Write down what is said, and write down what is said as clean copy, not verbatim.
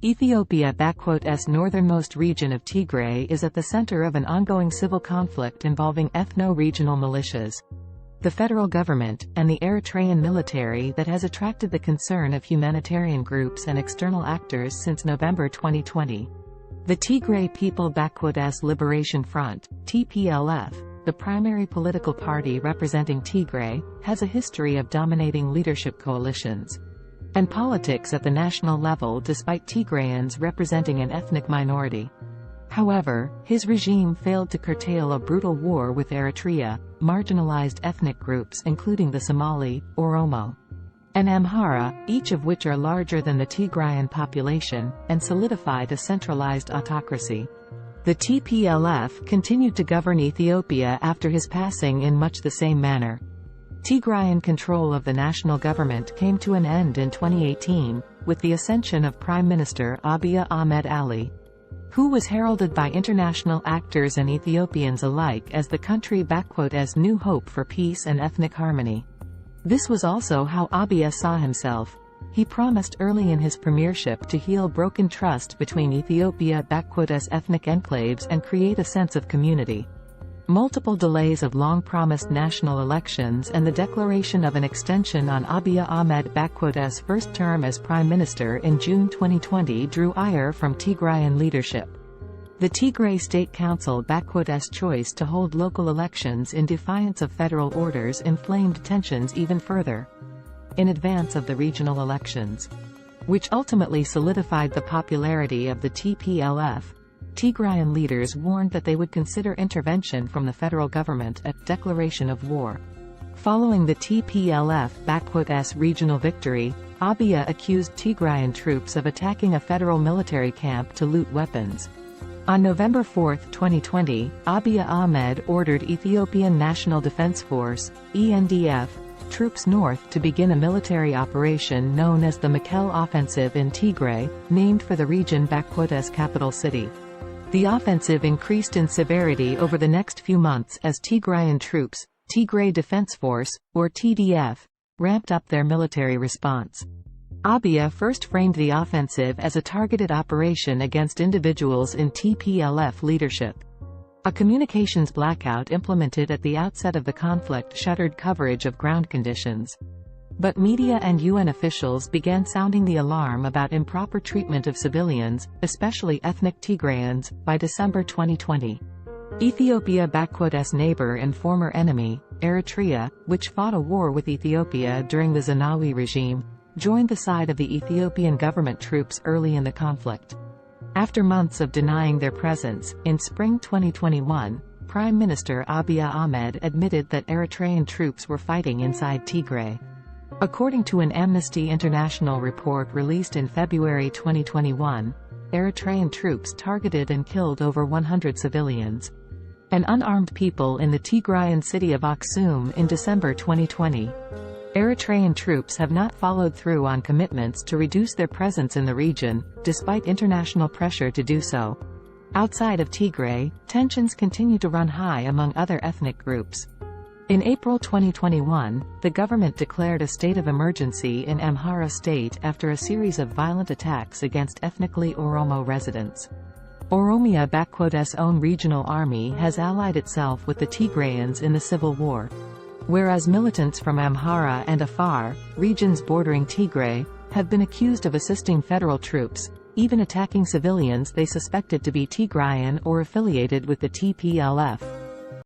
Ethiopia's northernmost region of Tigray is at the center of an ongoing civil conflict involving ethno-regional militias, the federal government, and the Eritrean military that has attracted the concern of humanitarian groups and external actors since November 2020. The Tigray People Liberation Front, TPLF, the primary political party representing Tigray, has a history of dominating leadership coalitions and politics at the national level despite Tigrayans representing an ethnic minority. However, his regime failed to curtail a brutal war with Eritrea, marginalized ethnic groups including the Somali, Oromo, and Amhara, each of which are larger than the Tigrayan population, and solidified a centralized autocracy. The TPLF continued to govern Ethiopia after his passing in much the same manner. Tigrayan control of the national government came to an end in 2018, with the ascension of Prime Minister Abiy Ahmed Ali, who was heralded by international actors and Ethiopians alike as the country's new hope for peace and ethnic harmony. This was also how Abiy saw himself. He promised early in his premiership to heal broken trust between Ethiopia's ethnic enclaves and create a sense of community. Multiple delays of long-promised national elections and the declaration of an extension on Abiy Ahmed's first term as prime minister in June 2020 drew ire from Tigrayan leadership. The Tigray State Council's choice to hold local elections in defiance of federal orders inflamed tensions even further in advance of the regional elections, which ultimately solidified the popularity of the TPLF. Tigrayan leaders warned that they would consider intervention from the federal government at declaration of war. Following the TPLF's regional victory, Abiy accused Tigrayan troops of attacking a federal military camp to loot weapons. On November 4, 2020, Abiy Ahmed ordered Ethiopian National Defense Force, ENDF, troops north to begin a military operation known as the Mekelle Offensive in Tigray, named for the region's capital city. The offensive increased in severity over the next few months as Tigrayan troops, Tigray Defense Force, or TDF, ramped up their military response. Abiy first framed the offensive as a targeted operation against individuals in TPLF leadership. A communications blackout implemented at the outset of the conflict shuttered coverage of ground conditions. But media and UN officials began sounding the alarm about improper treatment of civilians, especially ethnic Tigrayans, by December 2020. Ethiopia's neighbor and former enemy, Eritrea, which fought a war with Ethiopia during the Zenawi regime, joined the side of the Ethiopian government troops early in the conflict. After months of denying their presence, in spring 2021, Prime Minister Abiy Ahmed admitted that Eritrean troops were fighting inside Tigray. According to an Amnesty International report released in February 2021, Eritrean troops targeted and killed over 100 civilians and unarmed people in the Tigrayan city of Aksum in December 2020. Eritrean troops have not followed through on commitments to reduce their presence in the region, despite international pressure to do so. Outside of Tigray, tensions continue to run high among other ethnic groups. In April 2021, the government declared a state of emergency in Amhara state after a series of violent attacks against ethnically Oromo residents. Oromia's own regional army has allied itself with the Tigrayans in the civil war, whereas militants from Amhara and Afar, regions bordering Tigray, have been accused of assisting federal troops, even attacking civilians they suspected to be Tigrayan or affiliated with the TPLF.